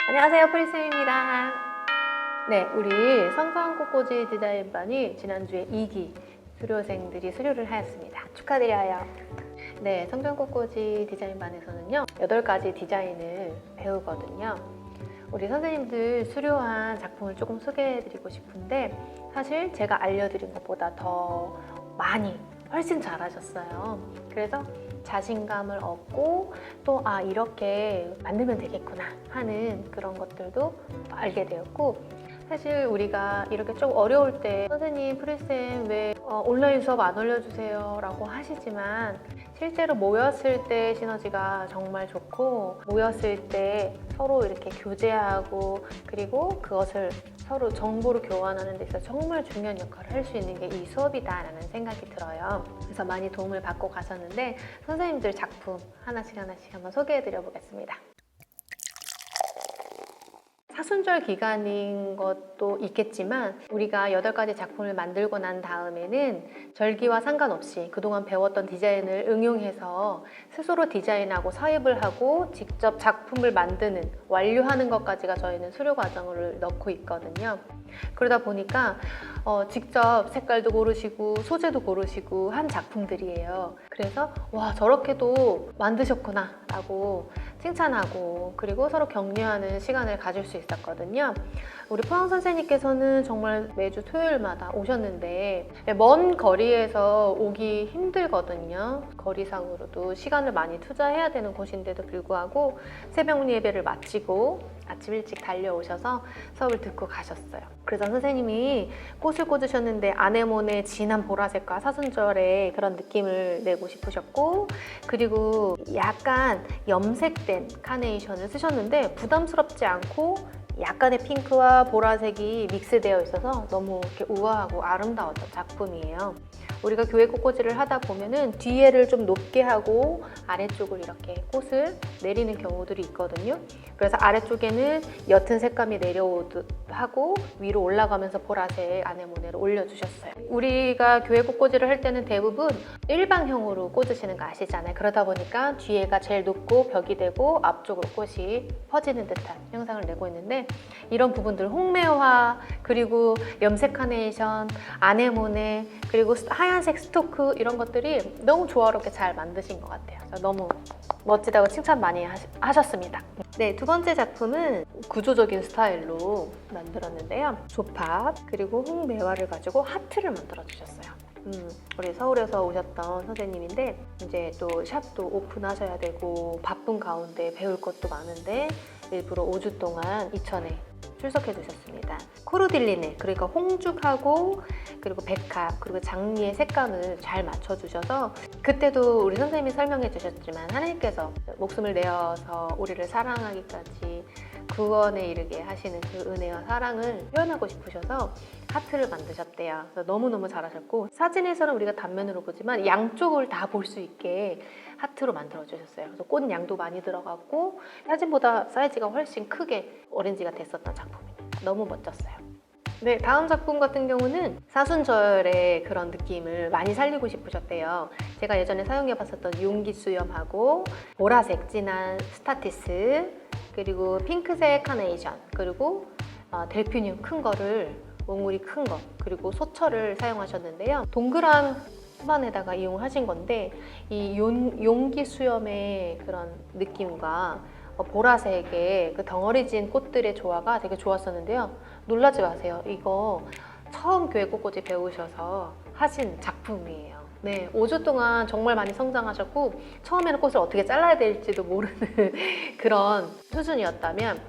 안녕하세요, 프리쌤입니다. 네, 우리 성서한꽃꽂이 디자인반이 지난주에 2기 수료생들이 수료를 하였습니다. 축하드려요. 네, 성전꽃꽂이 디자인반에서는요 8가지 디자인을 배우거든요. 우리 선생님들 수료한 작품을 조금 소개해드리고 싶은데, 사실 제가 알려드린 것보다 더 많이 훨씬 잘하셨어요. 그래서 자신감을 얻고 또 이렇게 만들면 되겠구나 하는 그런 것들도 알게 되었고, 사실 우리가 이렇게 좀 어려울 때 선생님, 프리쌤 왜 온라인 수업 안 올려주세요 라고 하시지만, 실제로 모였을 때 시너지가 정말 좋고, 모였을 때 서로 이렇게 교제하고 그리고 그것을 서로 정보를 교환하는 데 있어서 정말 중요한 역할을 할 수 있는 게 이 수업이다라는 생각이 들어요. 그래서 많이 도움을 받고 가셨는데, 선생님들 작품 하나씩 한번 소개해 드려 보겠습니다. 사순절 기간인 것도 있겠지만, 우리가 8가지 작품을 만들고 난 다음에는 절기와 상관없이 그동안 배웠던 디자인을 응용해서 스스로 디자인하고 사입을 하고 직접 작품을 만드는, 완료하는 것까지가 저희는 수료 과정을 넣고 있거든요. 그러다 보니까 직접 색깔도 고르시고 소재도 고르시고 한 작품들이에요. 그래서 와, 저렇게도 만드셨구나 라고 칭찬하고 그리고 서로 격려하는 시간을 가질 수 있었거든요. 우리 포항 선생님께서는 정말 매주 토요일마다 오셨는데, 먼 거리에서 오기 힘들거든요. 거리상으로도 시간을 많이 투자해야 되는 곳인데도 불구하고 새벽 예배를 마치고 아침 일찍 달려오셔서 수업을 듣고 가셨어요. 그래서 선생님이 꽃을 꽂으셨는데 아네모네 진한 보라색과 사순절의 그런 느낌을 내고 싶으셨고, 그리고 약간 염색된 카네이션을 쓰셨는데 부담스럽지 않고 약간의 핑크와 보라색이 믹스되어 있어서 너무 이렇게 우아하고 아름다웠던 작품이에요. 우리가 교회 꽃꽂이를 하다 보면은 뒤에를 좀 높게 하고 아래쪽을 이렇게 꽃을 내리는 경우들이 있거든요. 그래서 아래쪽에는 옅은 색감이 내려오듯 하고 위로 올라가면서 보라색 아네모네를 올려주셨어요. 우리가 교회 꽃꽂이를 할 때는 대부분 일방형으로 꽂으시는 거 아시잖아요. 그러다 보니까 뒤에가 제일 높고 벽이 되고 앞쪽으로 꽃이 퍼지는 듯한 형상을 내고 있는데, 이런 부분들 홍매화, 그리고 염색 카네이션, 아네모네, 그리고 하얀색 스토크, 이런 것들이 너무 조화롭게 잘 만드신 것 같아요. 너무 멋지다고 칭찬 많이 하셨습니다. 네, 두 번째 작품은 구조적인 스타일로 만들었는데요. 조팝 그리고 홍매화를 가지고 하트를 만들어 주셨어요. 우리 서울에서 오셨던 선생님인데, 이제 또 샵도 오픈하셔야 되고 바쁜 가운데 배울 것도 많은데 일부러 5주 동안 이천에 출석해 주셨습니다. 코르딜리네, 그러니까 홍죽하고 그리고 백합 그리고 장미의 색감을 잘 맞춰주셔서, 그때도 우리 선생님이 설명해 주셨지만 하나님께서 목숨을 내어서 우리를 사랑하기까지 구원에 이르게 하시는 그 은혜와 사랑을 표현하고 싶으셔서 하트를 만드셨대요. 너무너무 잘하셨고, 사진에서는 우리가 단면으로 보지만 양쪽을 다 볼 수 있게 하트로 만들어 주셨어요. 그래서 꽃 양도 많이 들어갔고 사진보다 사이즈가 훨씬 크게 어렌지가 됐었던 작품입니다. 너무 멋졌어요. 네, 다음 작품 같은 경우는 사순절의 그런 느낌을 많이 살리고 싶으셨대요. 제가 예전에 사용해 봤었던 용기 수염하고 보라색 진한 스타티스, 그리고 핑크색 카네이션, 그리고 델피늄 큰 거를, 몽울이 큰 거, 그리고 소철을 사용하셨는데요. 동그란 수반에다가 이용하신 건데, 이 용기 수염의 그런 느낌과 보라색의 그 덩어리진 꽃들의 조화가 되게 좋았었는데요. 놀라지 마세요. 이거 처음 교회 꽃꽂이 배우셔서 하신 작품이에요. 네, 5주 동안 정말 많이 성장하셨고, 처음에는 꽃을 어떻게 잘라야 될지도 모르는 그런 수준이었다면,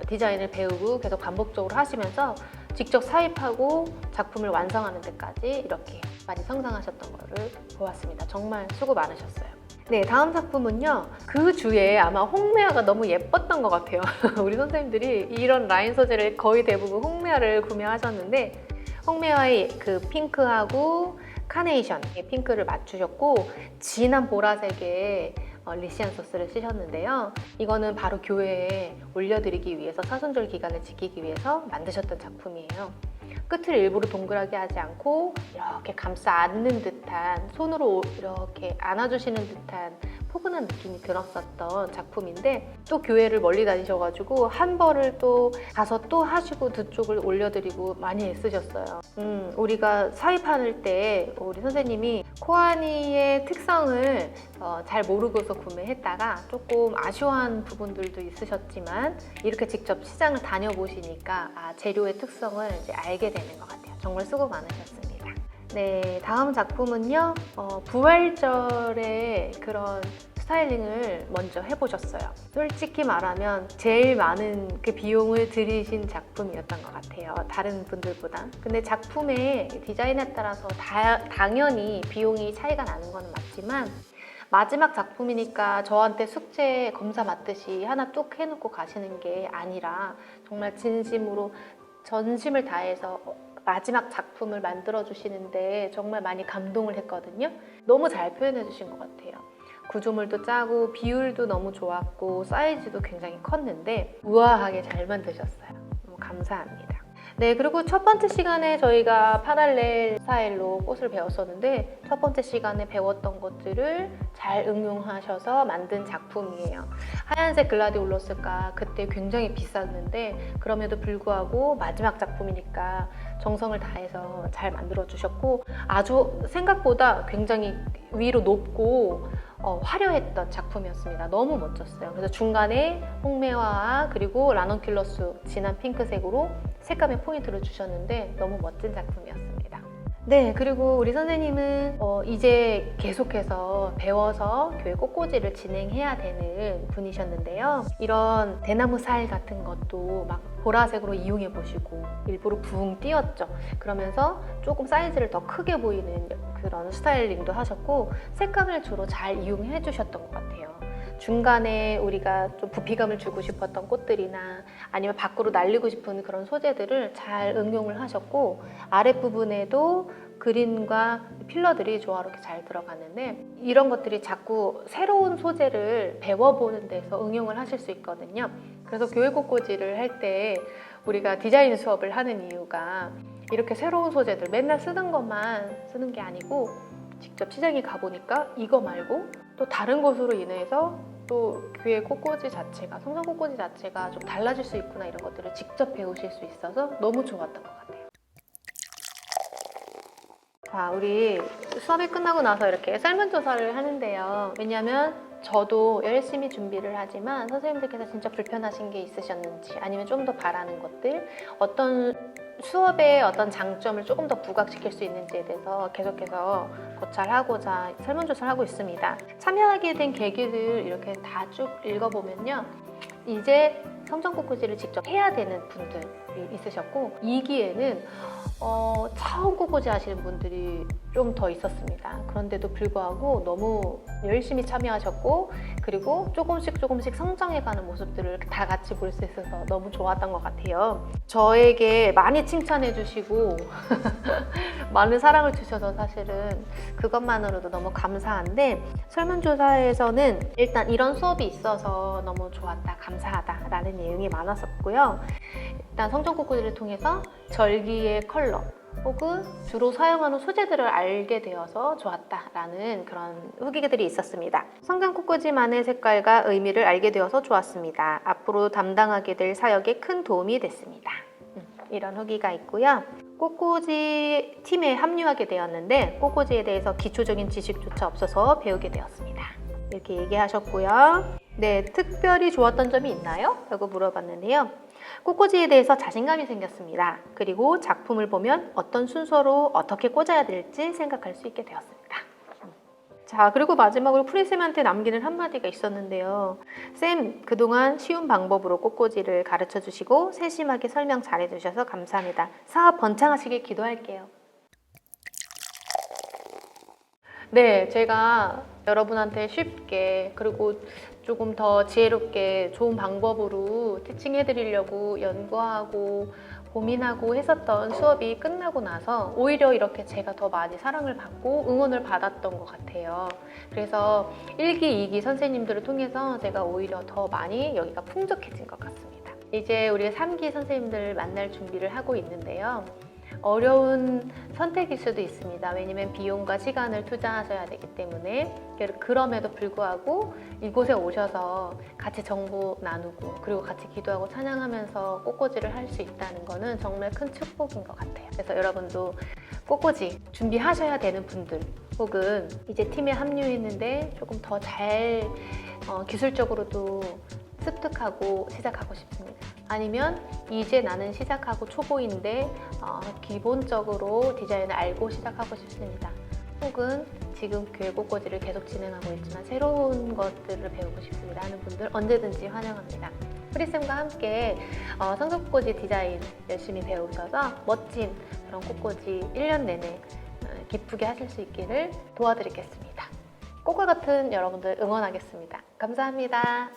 디자인을 배우고 계속 반복적으로 하시면서 직접 사입하고 작품을 완성하는 데까지 이렇게 많이 성장하셨던 거를 보았습니다. 정말 수고 많으셨어요. 네, 다음 작품은요, 그 주에 아마 홍매화가 너무 예뻤던 것 같아요. 우리 선생님들이 이런 라인 소재를 거의 대부분 홍매화를 구매하셨는데, 홍매화의 그 핑크하고 카네이션 핑크를 맞추셨고, 진한 보라색의 리시안 소스를 쓰셨는데요. 이거는 바로 교회에 올려드리기 위해서, 사순절 기간을 지키기 위해서 만드셨던 작품이에요. 끝을 일부러 동그랗게 하지 않고 이렇게 감싸 안는 듯한, 손으로 이렇게 안아주시는 듯한 포근한 느낌이 들었었던 작품인데 또 교회를 멀리 다니셔가지고 한 벌을 또 가서 또 하시고 두 쪽을 올려드리고 많이 애쓰셨어요. 우리가 사입할 때 우리 선생님이 코아니의 특성을 잘 모르고서 구매했다가 조금 아쉬워한 부분들도 있으셨지만 이렇게 직접 시장을 다녀보시니까 재료의 특성을 이제 알게 되는 것 같아요. 정말 수고 많으셨습니다. 네, 다음 작품은요. 부활절의 그런 스타일링을 먼저 해보셨어요. 솔직히 말하면 제일 많은 그 비용을 들이신 작품이었던 것 같아요. 다른 분들보다. 근데 작품의 디자인에 따라서 당연히 비용이 차이가 나는 건 맞지만 마지막 작품이니까 저한테 숙제 검사 맞듯이 하나 뚝 해놓고 가시는 게 아니라 정말 진심으로 전심을 다해서 마지막 작품을 만들어 주시는데 정말 많이 감동을 했거든요. 너무 잘 표현해 주신 것 같아요. 구조물도 짜고 비율도 너무 좋았고 사이즈도 굉장히 컸는데 우아하게 잘 만드셨어요. 너무 감사합니다. 네, 그리고 첫 번째 시간에 저희가 파랄렐 스타일로 꽃을 배웠었는데 첫 번째 시간에 배웠던 것들을 잘 응용하셔서 만든 작품이에요. 하얀색 글라디올러스가 그때 굉장히 비쌌는데 그럼에도 불구하고 마지막 작품이니까 정성을 다해서 잘 만들어 주셨고 아주 생각보다 굉장히 위로 높고 화려했던 작품이었습니다. 너무 멋졌어요. 그래서 중간에 홍매화 그리고 라넌큘러스 진한 핑크색으로 색감의 포인트를 주셨는데 너무 멋진 작품이었습니다. 네, 그리고 우리 선생님은 이제 계속해서 배워서 교회 꽃꽂이를 진행해야 되는 분이셨는데요. 이런 대나무 살 같은 것도 막 보라색으로 이용해 보시고 일부러 붕 띄었죠. 그러면서 조금 사이즈를 더 크게 보이는 그런 스타일링도 하셨고 색감을 주로 잘 이용해 주셨던 것 같아요. 중간에 우리가 좀 부피감을 주고 싶었던 꽃들이나 아니면 밖으로 날리고 싶은 그런 소재들을 잘 응용을 하셨고 아랫부분에도 그린과 필러들이 조화롭게 잘 들어가는데 이런 것들이 자꾸 새로운 소재를 배워보는 데서 응용을 하실 수 있거든요. 그래서 교회 꽃꽂이를 할 때 우리가 디자인 수업을 하는 이유가 이렇게 새로운 소재들 맨날 쓰던 것만 쓰는 게 아니고 직접 시장에 가보니까 이거 말고 또 다른 것으로 인해서 또 교회 꽃꽂이 자체가 성전 꽃꽂이 자체가 좀 달라질 수 있구나 이런 것들을 직접 배우실 수 있어서 너무 좋았던 것 같아요. 자, 우리 수업이 끝나고 나서 이렇게 설문조사를 하는데요. 왜냐면 저도 열심히 준비를 하지만 선생님들께서 진짜 불편하신 게 있으셨는지 아니면 좀 더 바라는 것들 어떤 수업의 어떤 장점을 조금 더 부각시킬 수 있는지에 대해서 계속해서 고찰하고자 설문조사를 하고 있습니다. 참여하게 된 계기를 이렇게 다 쭉 읽어보면요. 이제 성전 꽃꽂이를 직접 해야 되는 분들이 있으셨고 2기에는 처음 꽃꽂이 하시는 분들이 좀 더 있었습니다. 그런데도 불구하고 너무 열심히 참여하셨고 그리고 조금씩 성장해가는 모습들을 다 같이 볼 수 있어서 너무 좋았던 것 같아요. 저에게 많이 칭찬해 주시고 많은 사랑을 주셔서 사실은 그것만으로도 너무 감사한데 설문조사에서는 일단 이런 수업이 있어서 너무 좋았다, 감사하다 라는 내용이 많았었고요. 일단 성전 꽃꽂이를 통해서 절기의 컬러 혹은 주로 사용하는 소재들을 알게 되어서 좋았다라는 그런 후기들이 있었습니다. 성전 꽃꽂이만의 색깔과 의미를 알게 되어서 좋았습니다. 앞으로 담당하게 될 사역에 큰 도움이 됐습니다. 이런 후기가 있고요. 꽃꽂이 팀에 합류하게 되었는데 꽃꽂이에 대해서 기초적인 지식조차 없어서 배우게 되었습니다. 이렇게 얘기하셨고요. 네, 특별히 좋았던 점이 있나요? 라고 물어봤는데요. 꽃꽂이에 대해서 자신감이 생겼습니다. 그리고 작품을 보면 어떤 순서로 어떻게 꽂아야 될지 생각할 수 있게 되었습니다. 자, 그리고 마지막으로 프리쌤한테 남기는 한마디가 있었는데요. 쌤, 그동안 쉬운 방법으로 꽃꽂이를 가르쳐 주시고 세심하게 설명 잘해 주셔서 감사합니다. 사업 번창하시길 기도할게요. 네, 제가 여러분한테 쉽게 그리고 조금 더 지혜롭게 좋은 방법으로 티칭해 드리려고 연구하고 고민하고 했었던 수업이 끝나고 나서 오히려 이렇게 제가 더 많이 사랑을 받고 응원을 받았던 것 같아요. 그래서 1기, 2기 선생님들을 통해서 제가 오히려 더 많이 여기가 풍족해진 것 같습니다. 이제 우리가 3기 선생님들 만날 준비를 하고 있는데요. 어려운 선택일 수도 있습니다. 왜냐면 비용과 시간을 투자하셔야 되기 때문에. 그럼에도 불구하고 이곳에 오셔서 같이 정보 나누고 그리고 같이 기도하고 찬양하면서 꽃꽂이를 할 수 있다는 거는 정말 큰 축복인 것 같아요. 그래서 여러분도 꽃꽂이 준비하셔야 되는 분들, 혹은 이제 팀에 합류했는데 조금 더 잘 기술적으로도 습득하고 시작하고 싶습니다. 아니면 이제 나는 시작하고 초보인데 기본적으로 디자인을 알고 시작하고 싶습니다. 혹은 지금 교회 꽃꽂이를 계속 진행하고 있지만 새로운 것들을 배우고 싶습니다 하는 분들 언제든지 환영합니다. 프리쌤과 함께 성서꽃꽂이 디자인 열심히 배우셔서 멋진 그런 꽃꽂이 1년 내내 기쁘게 하실 수 있기를 도와드리겠습니다. 꽃과 같은 여러분들 응원하겠습니다. 감사합니다.